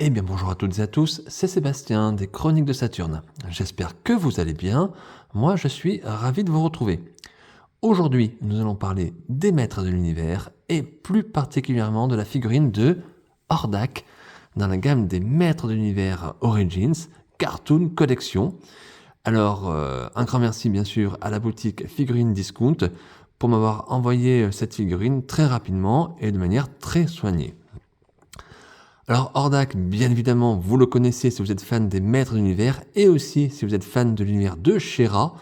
Eh bien bonjour à toutes et à tous, c'est Sébastien des Chroniques de Saturne. J'espère que vous allez bien, moi je suis ravi de vous retrouver. Aujourd'hui, nous allons parler des maîtres de l'univers et plus particulièrement de la figurine de Hordak dans la gamme des maîtres de l'univers Origins Cartoon Collection. Alors, un grand merci bien sûr à la boutique Figurine Discount pour m'avoir envoyé cette figurine très rapidement et de manière très soignée. Alors Hordak, bien évidemment, vous le connaissez si vous êtes fan des Maîtres de l'Univers et aussi si vous êtes fan de l'univers de She-Ra,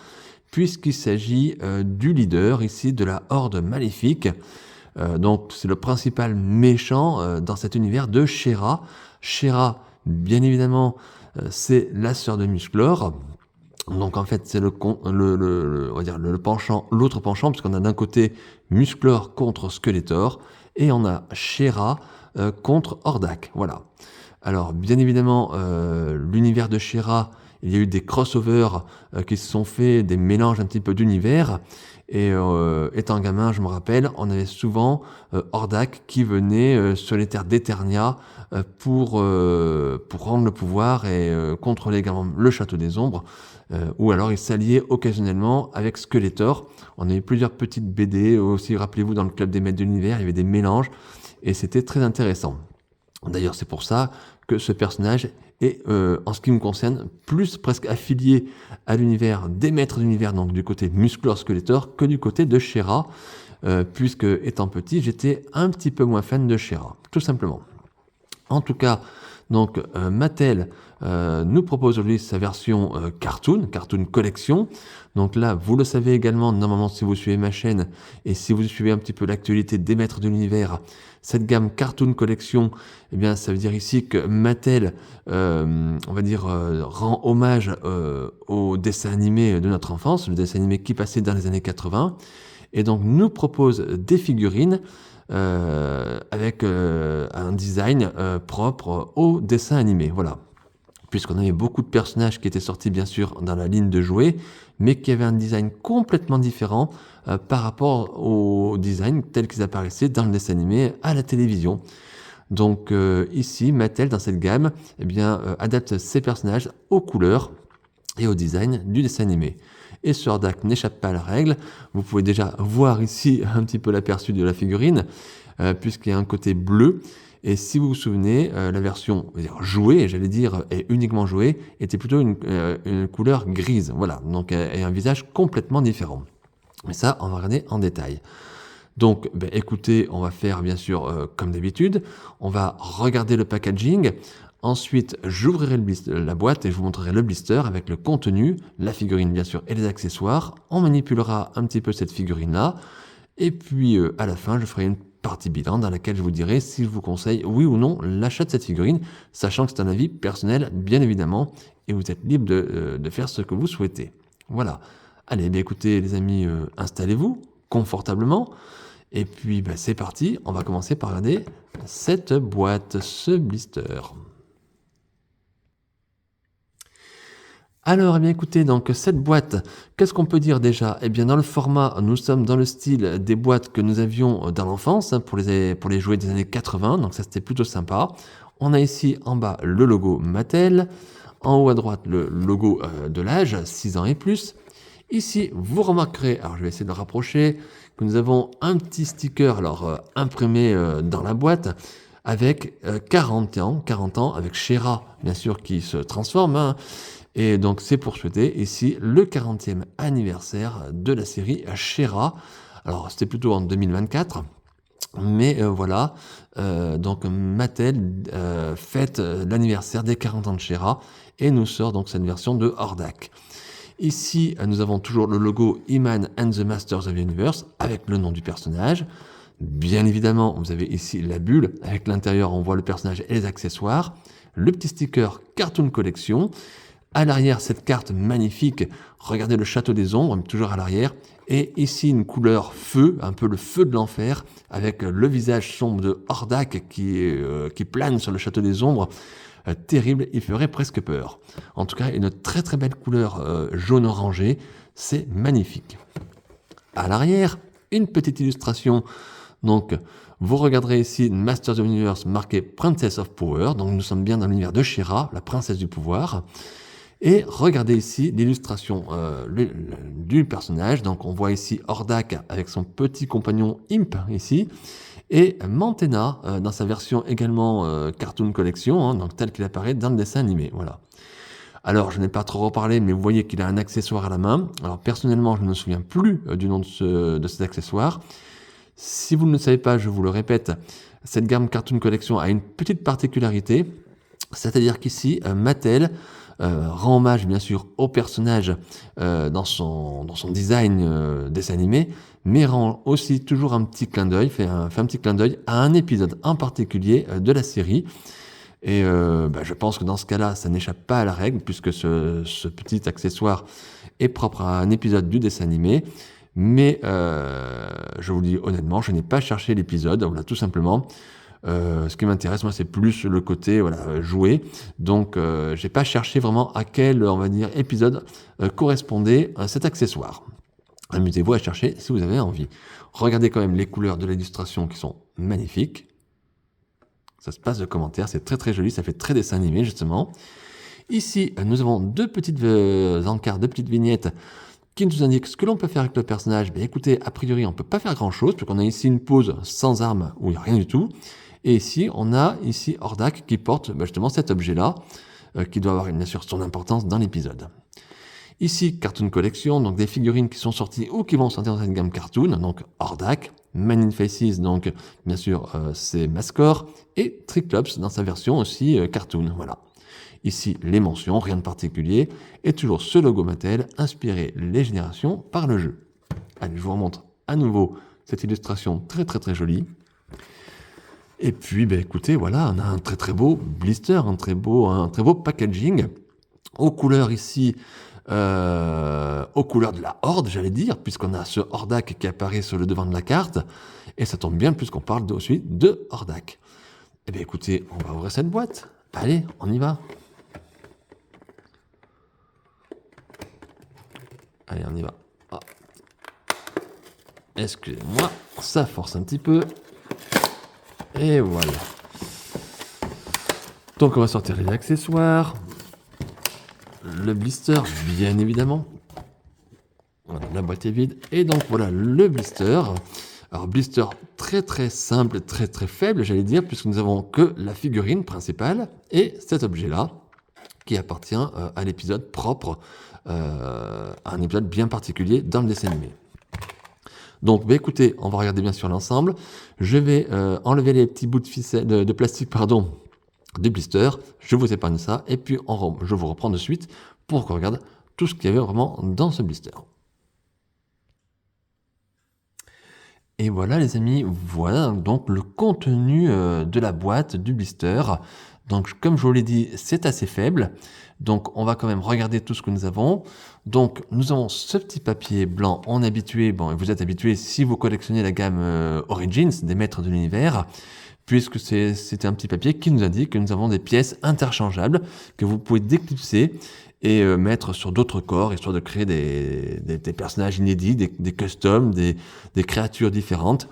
puisqu'il s'agit du leader ici de la Horde Maléfique. Donc c'est le principal méchant dans cet univers de She-Ra. She-Ra, bien évidemment, c'est la sœur de Musclor. Donc en fait c'est on va dire le penchant, l'autre penchant, puisqu'on a d'un côté Musclor contre Skeletor et on a She-Ra contre Hordak. Voilà. Alors bien évidemment l'univers de She-Ra, il y a eu des crossovers qui se sont faits, des mélanges un petit peu d'univers. Et étant gamin, je me rappelle, on avait souvent Hordak qui venait sur les terres d'Eternia pour rendre le pouvoir et contrôler également le château des ombres. Ou alors il s'alliait occasionnellement avec Skeletor. On a eu plusieurs petites BD aussi, rappelez-vous, dans le club des maîtres de l'univers, il y avait des mélanges et c'était très intéressant. D'ailleurs, c'est pour ça que ce personnage est, en ce qui me concerne, plus presque affilié à l'univers des maîtres d'univers, donc du côté Musclor Skeletor, que du côté de She-Ra, puisque étant petit, j'étais un petit peu moins fan de She-Ra, tout simplement. En tout cas, donc Mattel nous propose aujourd'hui sa version Cartoon Collection. Donc là, vous le savez également, normalement si vous suivez ma chaîne et si vous suivez un petit peu l'actualité des maîtres de l'univers, cette gamme Cartoon Collection, eh bien ça veut dire ici que Mattel, on va dire, rend hommage au dessin animé de notre enfance, le dessin animé qui passait dans les années 80, et donc nous propose des figurines avec un design propre au dessin animé. Voilà. Puisqu'on avait beaucoup de personnages qui étaient sortis bien sûr dans la ligne de jouets, mais qui avaient un design complètement différent par rapport au design tel qu'ils apparaissaient dans le dessin animé à la télévision. Donc ici, Mattel, dans cette gamme, eh bien, adapte ses personnages aux couleurs et au design du dessin animé. Et ce Hordak n'échappe pas à la règle. Vous pouvez déjà voir ici un petit peu l'aperçu de la figurine, puisqu'il y a un côté bleu. Et si vous vous souvenez, la version jouée, j'allais dire, et uniquement jouée, était plutôt une couleur grise. Voilà, donc et un visage complètement différent. Mais ça, on va regarder en détail. Donc, écoutez, on va faire bien sûr comme d'habitude. On va regarder le packaging. Ensuite, j'ouvrirai la boîte et je vous montrerai le blister avec le contenu, la figurine bien sûr et les accessoires. On manipulera un petit peu cette figurine-là. Et puis à la fin, je ferai une partie bilan dans laquelle je vous dirai si je vous conseille oui ou non l'achat de cette figurine, sachant que c'est un avis personnel bien évidemment et vous êtes libre de faire ce que vous souhaitez. Voilà. Allez, bien écoutez les amis, installez-vous confortablement. Et puis c'est parti, on va commencer par regarder cette boîte, ce blister. Alors, eh bien écoutez, donc cette boîte, qu'est-ce qu'on peut dire déjà? Eh bien dans le format, nous sommes dans le style des boîtes que nous avions dans l'enfance, pour les jouets des années 80, donc ça c'était plutôt sympa. On a ici en bas le logo Mattel, en haut à droite le logo de l'âge, 6 ans et plus. Ici, vous remarquerez, alors je vais essayer de le rapprocher, que nous avons un petit sticker imprimé dans la boîte avec 40 ans, avec She-Ra bien sûr qui se transforme, hein. Et donc c'est pour souhaiter ici le 40e anniversaire de la série She-Ra. Alors c'était plutôt en 2024, mais voilà, donc Mattel fête l'anniversaire des 40 ans de She-Ra et nous sort donc cette version de Hordak. Ici, nous avons toujours le logo He-Man and the Masters of the Universe avec le nom du personnage. Bien évidemment, vous avez ici la bulle. Avec l'intérieur, on voit le personnage et les accessoires. Le petit sticker Cartoon Collection. À l'arrière, cette carte magnifique. Regardez le château des ombres, toujours à l'arrière. Et ici, une couleur feu, un peu le feu de l'enfer, avec le visage sombre de Hordak qui plane sur le château des ombres. Terrible, il ferait presque peur. En tout cas, une très très belle couleur jaune orangé, c'est magnifique. À l'arrière, une petite illustration donc Vous regarderez ici Masters of the Universe marqué Princess of Power, donc nous sommes bien dans l'univers de She-Ra, la princesse du pouvoir. Et regardez ici l'illustration du personnage. Donc on voit ici Hordak avec son petit compagnon Imp ici, et Mantenna dans sa version également Cartoon Collection, hein, donc tel qu'il apparaît dans le dessin animé. Voilà. Alors je n'ai pas trop reparlé, mais vous voyez qu'il a un accessoire à la main. Alors personnellement, je ne me souviens plus du nom de cet accessoire. Si vous ne le savez pas, je vous le répète, cette gamme Cartoon Collection a une petite particularité, c'est-à-dire qu'ici, Mattel rend hommage bien sûr au personnage dans son design dessin animé, mais rend aussi toujours un petit clin d'œil, fait un petit clin d'œil à un épisode en particulier de la série. Et je pense que dans ce cas-là, ça n'échappe pas à la règle, puisque ce petit accessoire est propre à un épisode du dessin animé. Mais je vous le dis honnêtement, je n'ai pas cherché l'épisode, voilà, tout simplement. Ce qui m'intéresse, moi, c'est plus le côté jouer. Donc, j'ai pas cherché vraiment à quel, on va dire, épisode correspondait cet accessoire. Amusez-vous à chercher si vous avez envie. Regardez quand même les couleurs de l'illustration qui sont magnifiques. Ça se passe de commentaires, c'est très très joli, ça fait très dessin animé justement. Ici, nous avons deux petites encarts, deux petites vignettes qui nous indiquent ce que l'on peut faire avec le personnage. Ben, écoutez, a priori, on ne peut pas faire grand-chose, puisqu'on a ici une pose sans arme où il n'y a rien du tout. Et ici, on a ici Hordak qui porte justement cet objet-là, qui doit avoir bien sûr son importance dans l'épisode. Ici, Cartoon Collection, donc des figurines qui sont sorties ou qui vont sortir dans cette gamme Cartoon, donc Hordak, Man in Faces, donc bien sûr c'est Mascor, et Triclops dans sa version aussi Cartoon, voilà. Ici, les mentions, rien de particulier, et toujours ce logo Mattel, inspiré les générations par le jeu. Allez, je vous remontre à nouveau cette illustration très très très jolie. Et puis, écoutez, voilà, on a un très très beau blister, un très beau packaging, aux couleurs ici, aux couleurs de la Horde, j'allais dire, puisqu'on a ce Hordak qui apparaît sur le devant de la carte, et ça tombe bien puisqu'on parle aussi de Hordak. Eh bien écoutez, on va ouvrir cette boîte. Allez, on y va. Allez, on y va. Ah. Excusez-moi, ça force un petit peu. Et voilà. Donc on va sortir les accessoires. Le blister, bien évidemment. Voilà, la boîte est vide. Et donc voilà le blister. Alors blister très très simple, très très faible, j'allais dire, puisque nous avons que la figurine principale et cet objet-là qui appartient à l'épisode propre, à un épisode bien particulier dans le dessin animé. Donc écoutez, on va regarder bien sûr l'ensemble. Je vais enlever les petits bouts de ficelle, de plastique du blister. Je vous épargne ça et puis je vous reprends de suite pour qu'on regarde tout ce qu'il y avait vraiment dans ce blister. Et voilà les amis, voilà donc le contenu de la boîte du blister. Donc comme je vous l'ai dit, c'est assez faible. Donc on va quand même regarder tout ce que nous avons. Donc nous avons ce petit papier blanc, on est habitué, vous êtes habitué si vous collectionnez la gamme Origins, des maîtres de l'univers, puisque c'est un petit papier qui nous indique que nous avons des pièces interchangeables que vous pouvez déclipser et mettre sur d'autres corps, histoire de créer des personnages inédits, des customs, des créatures différentes.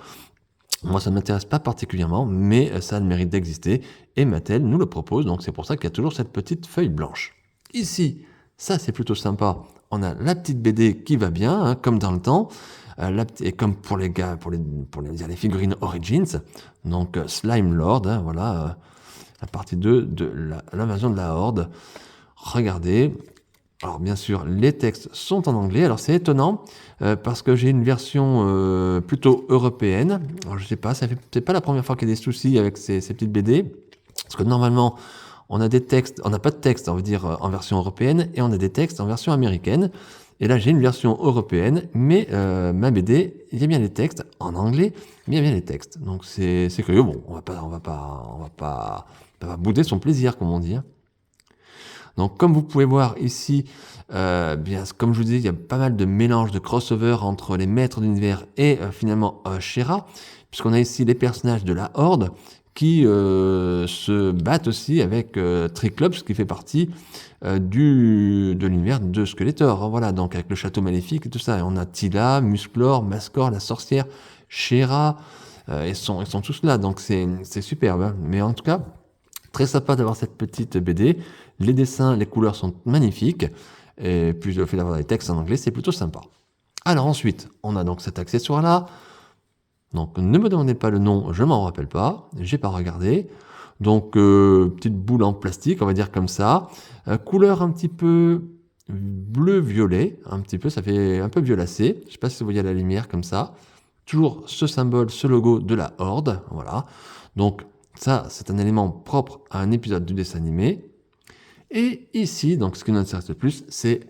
Moi, ça ne m'intéresse pas particulièrement, mais ça a le mérite d'exister, et Mattel nous le propose, donc c'est pour ça qu'il y a toujours cette petite feuille blanche. Ici, ça c'est plutôt sympa, on a la petite BD qui va bien, hein, comme dans le temps, et comme pour les gars, pour les figurines Origins, donc Slime Lord, hein, voilà, la partie 2 de l'invasion de la Horde. Regardez, alors bien sûr les textes sont en anglais, alors c'est étonnant parce que j'ai une version plutôt européenne, alors je sais pas, c'est pas la première fois qu'il y a des soucis avec ces petites BD, parce que normalement on a des textes, on n'a pas de texte on va dire en version européenne et on a des textes en version américaine, et là j'ai une version européenne, mais ma BD, il y a bien les textes en anglais, mais il y a bien les textes, donc c'est curieux, bon on va pas bouder son plaisir comme on dit, hein. Donc comme vous pouvez voir ici, comme je vous disais, il y a pas mal de mélanges, de crossover entre les maîtres d'univers et finalement She-Ra, puisqu'on a ici les personnages de la Horde qui se battent aussi avec Triclops, qui fait partie de l'univers de Skeletor, hein, voilà, donc avec le château maléfique et tout ça. Et on a Tila, Musclor, Mascor, la sorcière, She-Ra, Ils sont tous là, donc c'est superbe, hein. Mais en tout cas, très sympa d'avoir cette petite BD. Les dessins, les couleurs sont magnifiques. Et puis le fait d'avoir des textes en anglais, c'est plutôt sympa. Alors ensuite, on a donc cet accessoire-là. Donc ne me demandez pas le nom, je m'en rappelle pas, j'ai pas regardé. Donc petite boule en plastique, on va dire comme ça. Couleur un petit peu bleu-violet, un petit peu, ça fait un peu violacé. Je sais pas si vous voyez la lumière comme ça. Toujours ce symbole, ce logo de la Horde, voilà. Donc ça, c'est un élément propre à un épisode du dessin animé. Et ici, donc ce qui nous intéresse le plus, c'est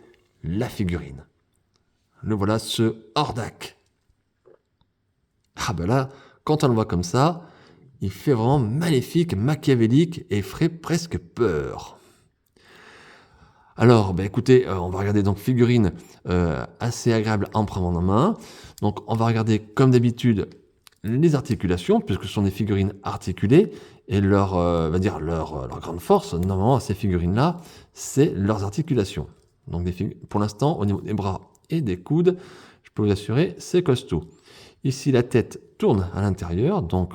la figurine. Le voilà, ce Hordak. Ah ben là, quand on le voit comme ça, il fait vraiment maléfique, machiavélique et ferait presque peur. Alors, écoutez, on va regarder donc figurine assez agréable en prenant en main. Donc on va regarder comme d'habitude les articulations, puisque ce sont des figurines articulées, et leur grande force, normalement, à ces figurines-là, c'est leurs articulations. Donc pour l'instant, au niveau des bras et des coudes, je peux vous assurer, c'est costaud. Ici, la tête tourne à l'intérieur, donc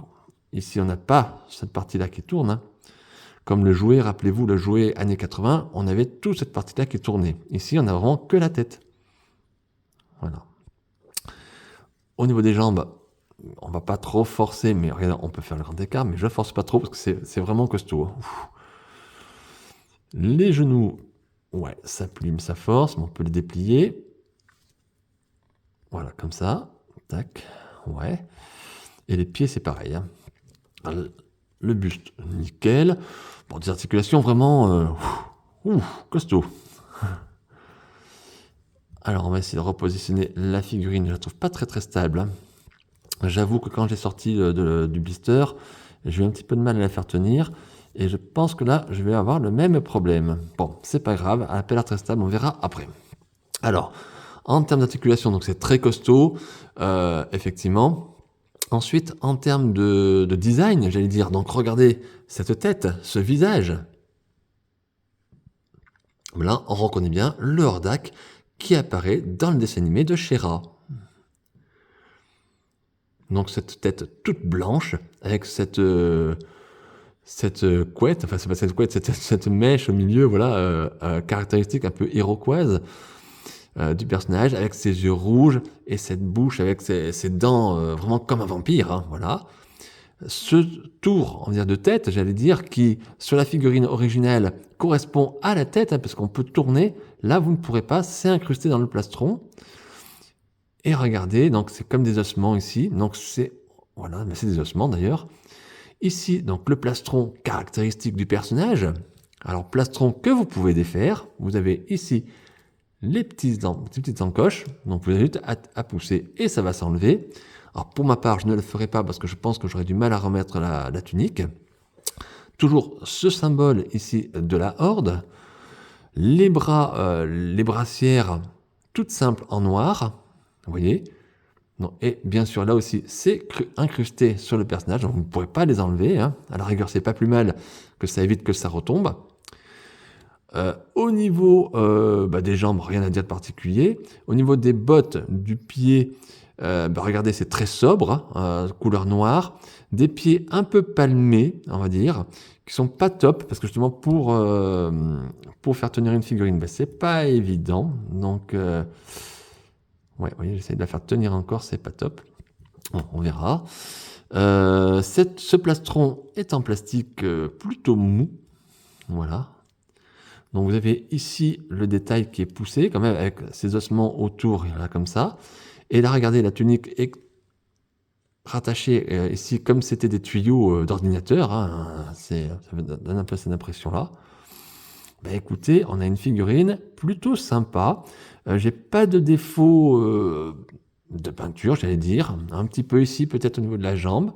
ici, on n'a pas cette partie-là qui tourne, hein. Comme le jouet, rappelez-vous, le jouet années 80, on avait toute cette partie-là qui tournait. Ici, on n'a vraiment que la tête. Voilà. Au niveau des jambes, on va pas trop forcer, mais regardez, on peut faire le grand écart, mais je force pas trop parce que c'est vraiment costaud, hein. Les genoux, ouais, ça plume, ça force, mais on peut les déplier. Voilà, comme ça. Tac, ouais. Et les pieds, c'est pareil, hein. Le buste, nickel. Bon, des articulations vraiment costaud. Alors, on va essayer de repositionner la figurine. Je la trouve pas très très stable, hein. J'avoue que quand j'ai sorti du blister, j'ai eu un petit peu de mal à la faire tenir. Et je pense que là, je vais avoir le même problème. Bon, c'est pas grave, elle n'a pas l'air très stable, on verra après. Alors, en termes d'articulation, donc c'est très costaud, effectivement. Ensuite, en termes de design, j'allais dire, donc regardez cette tête, ce visage. Là, on reconnaît bien le Hordak qui apparaît dans le dessin animé de She-Ra. Donc cette tête toute blanche, avec cette couette, enfin c'est pas cette couette, cette mèche au milieu, voilà, caractéristique un peu iroquoise du personnage, avec ses yeux rouges et cette bouche avec ses dents vraiment comme un vampire, hein, voilà. Ce tour, on va dire, de tête, j'allais dire, qui sur la figurine originale correspond à la tête, hein, parce qu'on peut tourner, là vous ne pourrez pas, c'est incrusté dans le plastron. Et regardez, donc c'est comme des ossements ici, donc c'est, voilà, mais c'est des ossements d'ailleurs. Ici, donc le plastron caractéristique du personnage. Alors, plastron que vous pouvez défaire. Vous avez ici les petites encoches. Donc, vous avez juste à pousser et ça va s'enlever. Alors, pour ma part, je ne le ferai pas parce que je pense que j'aurais du mal à remettre la tunique. Toujours ce symbole ici de la Horde. Les bras, les brassières, toutes simples en noir. Vous voyez ? Non, et bien sûr, là aussi, c'est incrusté sur le personnage, donc vous ne pourrez pas les enlever, hein. À la rigueur, c'est pas plus mal que ça évite que ça retombe. Au niveau des jambes, rien à dire de particulier. Au niveau des bottes, du pied, regardez, c'est très sobre, hein, couleur noire. Des pieds un peu palmés, on va dire, qui sont pas top, parce que justement, pour faire tenir une figurine, c'est pas évident. Donc... ouais, vous voyez, j'essaie de la faire tenir encore, c'est pas top. Bon, on verra. Ce plastron est en plastique plutôt mou. Voilà. Donc vous avez ici le détail qui est poussé, quand même, avec ces ossements autour, là, comme ça. Et là, regardez, la tunique est rattachée ici, comme c'était des tuyaux d'ordinateur, hein, ça donne un peu cette impression-là. Écoutez, on a une figurine plutôt sympa. J'ai pas de défaut de peinture, j'allais dire. Un petit peu ici, peut-être au niveau de la jambe.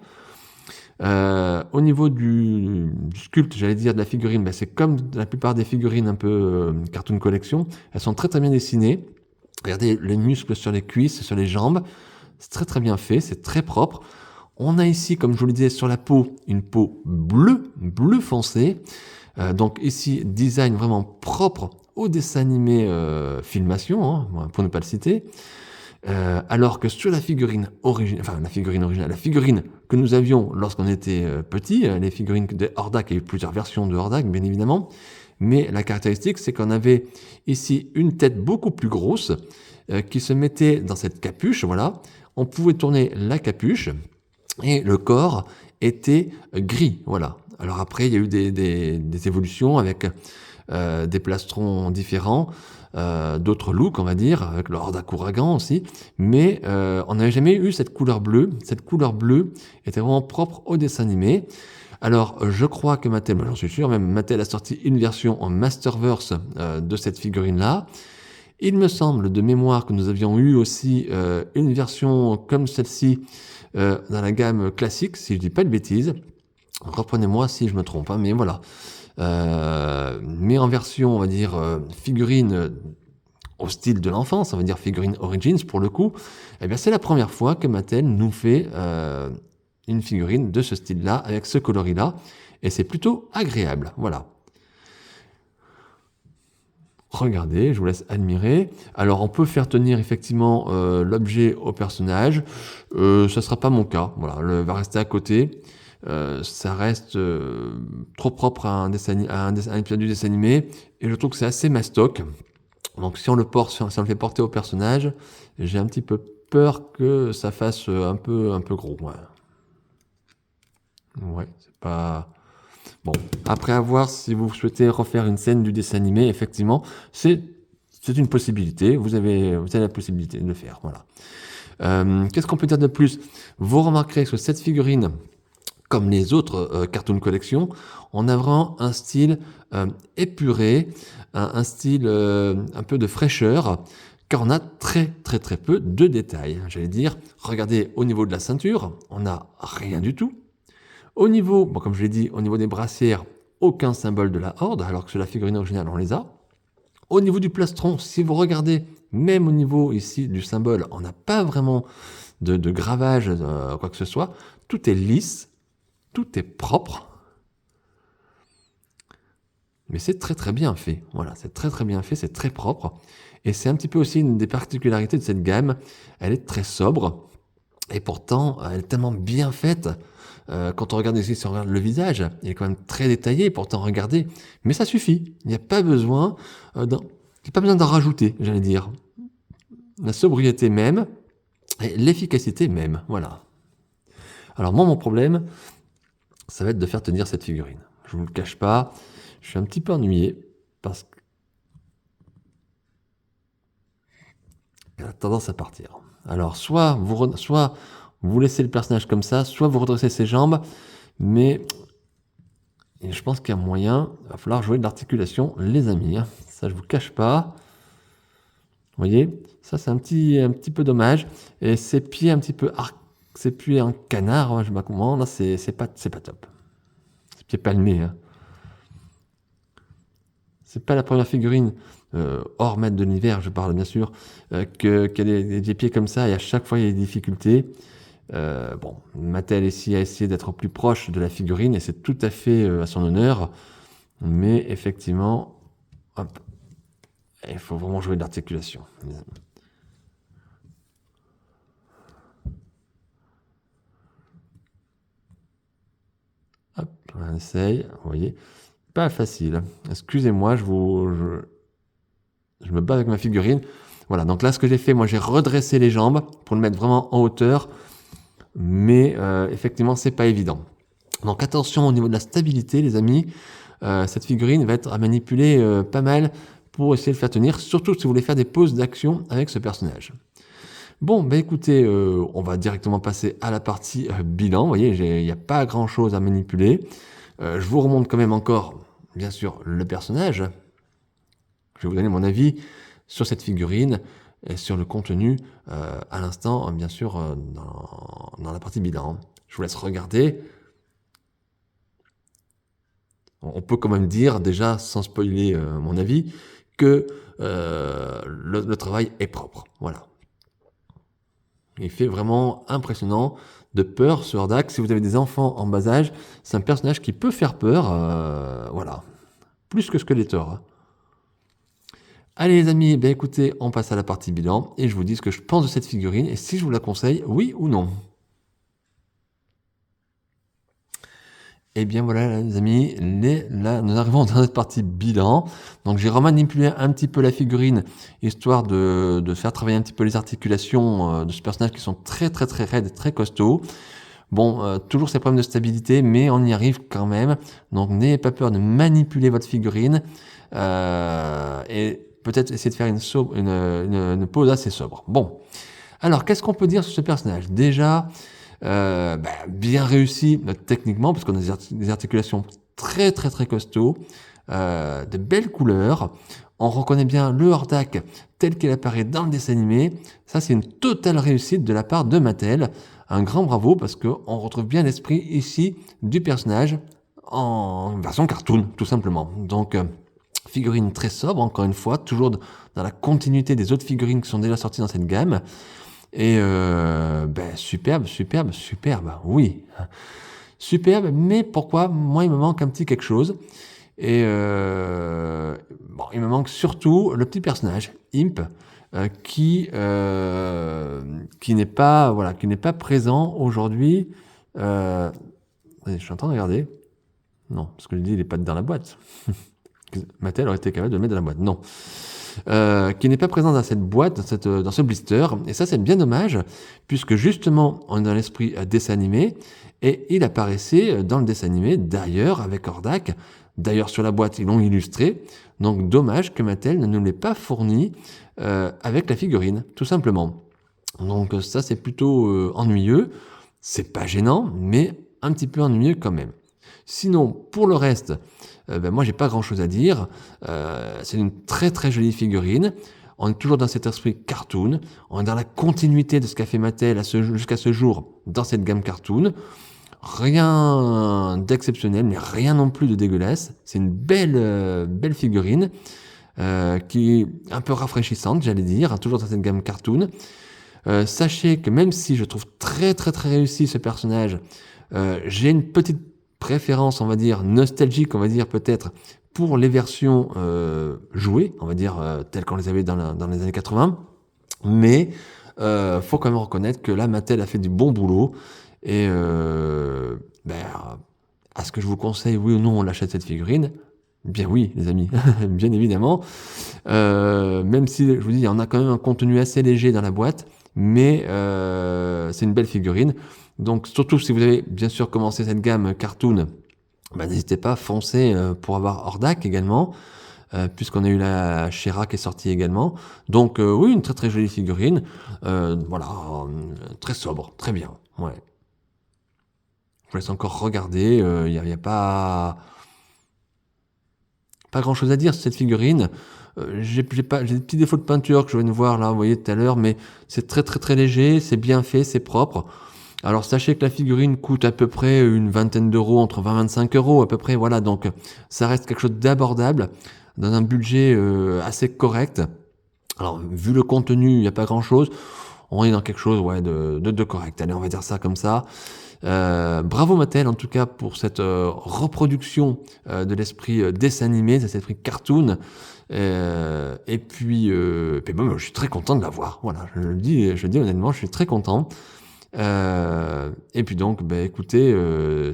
Au niveau du sculpte, j'allais dire, de la figurine, c'est comme la plupart des figurines un peu cartoon collection. Elles sont très très bien dessinées. Regardez les muscles sur les cuisses, sur les jambes. C'est très très bien fait, c'est très propre. On a ici, comme je vous le disais, sur la peau, une peau bleu foncé. Donc ici, design vraiment propre au dessin animé Filmation, hein, pour ne pas le citer. Alors que sur la figurine originale, enfin la figurine originale, la figurine que nous avions lorsqu'on était petit, les figurines de Hordak, il y a eu plusieurs versions de Hordak, bien évidemment, mais la caractéristique, c'est qu'on avait ici une tête beaucoup plus grosse qui se mettait dans cette capuche, voilà. On pouvait tourner la capuche et le corps était gris, voilà. Alors après, il y a eu des évolutions avec des plastrons différents, d'autres looks, on va dire, avec le Hordak Ouragan aussi, mais on n'avait jamais eu cette couleur bleue. Cette couleur bleue était vraiment propre au dessin animé. Alors, je crois que Mattel, j'en suis sûr, même Mattel a sorti une version en Masterverse de cette figurine-là. Il me semble de mémoire que nous avions eu aussi une version comme celle-ci dans la gamme classique, si je dis pas de bêtises. Reprenez-moi si je me trompe, hein, mais voilà. Mais en version, on va dire, figurine au style de l'enfance, on va dire figurine Origins pour le coup, eh bien c'est la première fois que Mattel nous fait une figurine de ce style-là, avec ce coloris-là, et c'est plutôt agréable, voilà. Regardez, je vous laisse admirer. Alors on peut faire tenir effectivement l'objet au personnage, ça ne sera pas mon cas, voilà, le va rester à côté. Ça reste trop propre à un épisode du dessin animé, et je trouve que c'est assez mastoc. Donc si on le porte, si on le fait porter au personnage, j'ai un petit peu peur que ça fasse un peu gros. Ouais, c'est pas... Bon, après à voir si vous souhaitez refaire une scène du dessin animé, effectivement, c'est une possibilité, vous avez la possibilité de le faire, voilà. Qu'est-ce qu'on peut dire de plus? Vous remarquerez que cette figurine, comme les autres Cartoon Collection, on a vraiment un style épuré, un style un peu de fraîcheur, car on a très peu de détails. J'allais dire, regardez au niveau de la ceinture, on n'a rien du tout. Au niveau, bon, comme je l'ai dit, au niveau des brassières, aucun symbole de la Horde, alors que sur la figurine originale, on les a. Au niveau du plastron, si vous regardez, même au niveau ici du symbole, on n'a pas vraiment de gravage, quoi que ce soit. Tout est lisse, tout est propre. Mais c'est très bien fait. Voilà, c'est très bien fait, c'est très propre. Et c'est un petit peu aussi une des particularités de cette gamme. Elle est très sobre. Et pourtant, elle est tellement bien faite. Quand on regarde ici, si on regarde le visage, il est quand même très détaillé. Pourtant, regardez. Mais ça suffit. Il n'y a pas besoin d'en rajouter, j'allais dire. La sobriété même et l'efficacité même. Voilà. Alors moi, mon problème, ça va être de faire tenir cette figurine. Je ne vous le cache pas. Je suis un petit peu ennuyé parce qu'elle a tendance à partir. Alors, soit vous laissez le personnage comme ça, soit vous redressez ses jambes, mais je pense qu'il y a moyen, il va falloir jouer de l'articulation, les amis. Hein. Ça, je vous cache pas. Vous voyez, ça c'est un petit peu dommage. Et ses pieds un petit peu ses pieds en canard, hein, je sais pas comment, là c'est pas top. Ses pieds palmés. Hein. C'est pas la première figurine, hors maître de l'univers, je parle bien sûr, qu'elle ait des pieds comme ça et à chaque fois il y a des difficultés. Bon, Mattel ici a essayé d'être plus proche de la figurine et c'est tout à fait à son honneur, mais effectivement, hop, il faut vraiment jouer de l'articulation. Hop, on essaye, vous voyez. Pas facile. Excusez-moi, je me bats avec ma figurine. Voilà, donc là, ce que j'ai fait, moi, j'ai redressé les jambes pour le mettre vraiment en hauteur. Mais effectivement, c'est pas évident. Donc attention au niveau de la stabilité, les amis. Cette figurine va être à manipuler pas mal pour essayer de le faire tenir, surtout si vous voulez faire des pauses d'action avec ce personnage. Bon, bah écoutez, on va directement passer à la partie bilan. Vous voyez, il n'y a pas grand-chose à manipuler. Je vous remonte quand même encore, bien sûr, le personnage. Je vais vous donner mon avis sur cette figurine et sur le contenu à l'instant, bien sûr, dans la partie bilan. Je vous laisse regarder. On peut quand même dire, déjà, sans spoiler mon avis, que le travail est propre. Voilà. Il fait vraiment impressionnant, de peur ce Hordak. Si vous avez des enfants en bas âge, c'est un personnage qui peut faire peur. Voilà. Plus que Skeletor. Allez les amis, ben écoutez, on passe à la partie bilan et je vous dis ce que je pense de cette figurine et si je vous la conseille, oui ou non. Et bien voilà les amis, là nous arrivons dans cette partie bilan. Donc j'ai remanipulé un petit peu la figurine, histoire de faire travailler un petit peu les articulations de ce personnage qui sont très très très raides, très costauds. Bon, toujours ces problèmes de stabilité, mais on y arrive quand même. Donc n'ayez pas peur de manipuler votre figurine et peut-être essayer de faire une pose assez sobre. Bon, alors qu'est-ce qu'on peut dire sur ce personnage? Déjà, bien réussi techniquement, parce qu'on a des articulations très très très costauds, de belles couleurs. On reconnaît bien le Hordak tel qu'il apparaît dans le dessin animé. Ça, c'est une totale réussite de la part de Mattel. Un grand bravo parce qu'on retrouve bien l'esprit ici du personnage en version cartoon, tout simplement. Donc, figurine très sobre, encore une fois, toujours dans la continuité des autres figurines qui sont déjà sorties dans cette gamme. Et superbe, superbe, superbe, oui. Superbe, mais pourquoi? Moi, il me manque un petit quelque chose. Et bon, il me manque surtout le petit personnage, Imp, qui n'est pas, voilà, qui n'est pas présent aujourd'hui. Je suis en train de regarder. Non, parce que je dis, il n'est pas dans la boîte. Mattel aurait été capable de le mettre dans la boîte. Non. Qui n'est pas présent dans cette boîte, dans ce blister. Et ça, c'est bien dommage, puisque justement, on est dans l'esprit dessin animé, et il apparaissait dans le dessin animé, d'ailleurs, avec Hordak. D'ailleurs, sur la boîte, ils l'ont illustré. Donc, dommage que Mattel ne nous l'ait pas fourni avec la figurine, tout simplement. Donc, ça, c'est plutôt ennuyeux. C'est pas gênant, mais un petit peu ennuyeux quand même. Sinon, pour le reste, moi, j'ai pas grand-chose à dire. C'est une très très jolie figurine. On est toujours dans cet esprit cartoon. On est dans la continuité de ce qu'a fait Mattel jusqu'à ce jour dans cette gamme cartoon. Rien d'exceptionnel, mais rien non plus de dégueulasse. C'est une belle figurine qui est un peu rafraîchissante, j'allais dire, toujours dans cette gamme cartoon. Sachez que même si je trouve très très très réussi ce personnage, j'ai une petite préférence, on va dire, nostalgique, on va dire peut-être, pour les versions jouées, on va dire, telles qu'on les avait dans les années 80. Mais faut quand même reconnaître que là, Mattel a fait du bon boulot. Et est-ce que je vous conseille, oui ou non, on achète cette figurine? Bien oui, les amis, bien évidemment. Même si, je vous dis, il y en a quand même un contenu assez léger dans la boîte, mais c'est une belle figurine. Donc, surtout si vous avez bien sûr commencé cette gamme cartoon, n'hésitez pas, foncez pour avoir Hordak également, puisqu'on a eu la She-Ra qui est sortie également. Donc, oui, une très très jolie figurine. Voilà, très sobre, très bien. Ouais. Je vous laisse encore regarder. Il n'y a pas grand chose à dire sur cette figurine. J'ai des petits défauts de peinture que je viens de voir là, vous voyez tout à l'heure, mais c'est très très très léger, c'est bien fait, c'est propre. Alors sachez que la figurine coûte à peu près une vingtaine d'euros, entre 20 et 25 euros à peu près, voilà, donc ça reste quelque chose d'abordable, dans un budget assez correct. Alors vu le contenu, il n'y a pas grand chose, on est dans quelque chose de correct, allez on va dire ça comme ça. Bravo Mattel en tout cas pour cette reproduction de l'esprit dessin animé, de cet esprit cartoon. Et puis bon, je suis très content de l'avoir. Voilà, je le dis honnêtement, je suis très content. Et puis donc, écoutez,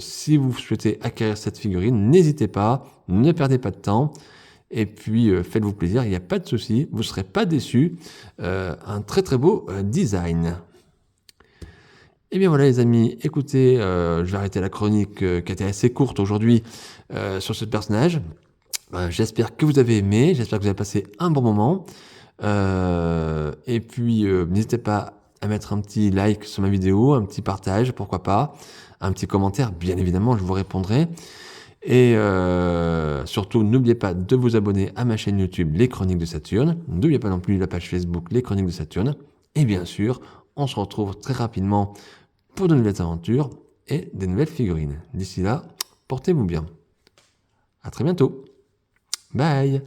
si vous souhaitez acquérir cette figurine, n'hésitez pas, ne perdez pas de temps. Et puis faites-vous plaisir, il n'y a pas de souci, vous ne serez pas déçus. Un très très beau design. Et bien voilà les amis, écoutez, je vais arrêter la chronique qui a été assez courte aujourd'hui sur ce personnage. J'espère que vous avez aimé, j'espère que vous avez passé un bon moment. Et puis n'hésitez pas à mettre un petit like sur ma vidéo, un petit partage, pourquoi pas, un petit commentaire, bien évidemment, je vous répondrai. Et surtout, n'oubliez pas de vous abonner à ma chaîne YouTube Les Chroniques de Saturne. N'oubliez pas non plus la page Facebook Les Chroniques de Saturne. Et bien sûr, on se retrouve très rapidement pour de nouvelles aventures et des nouvelles figurines. D'ici là, portez-vous bien. À très bientôt. Bye!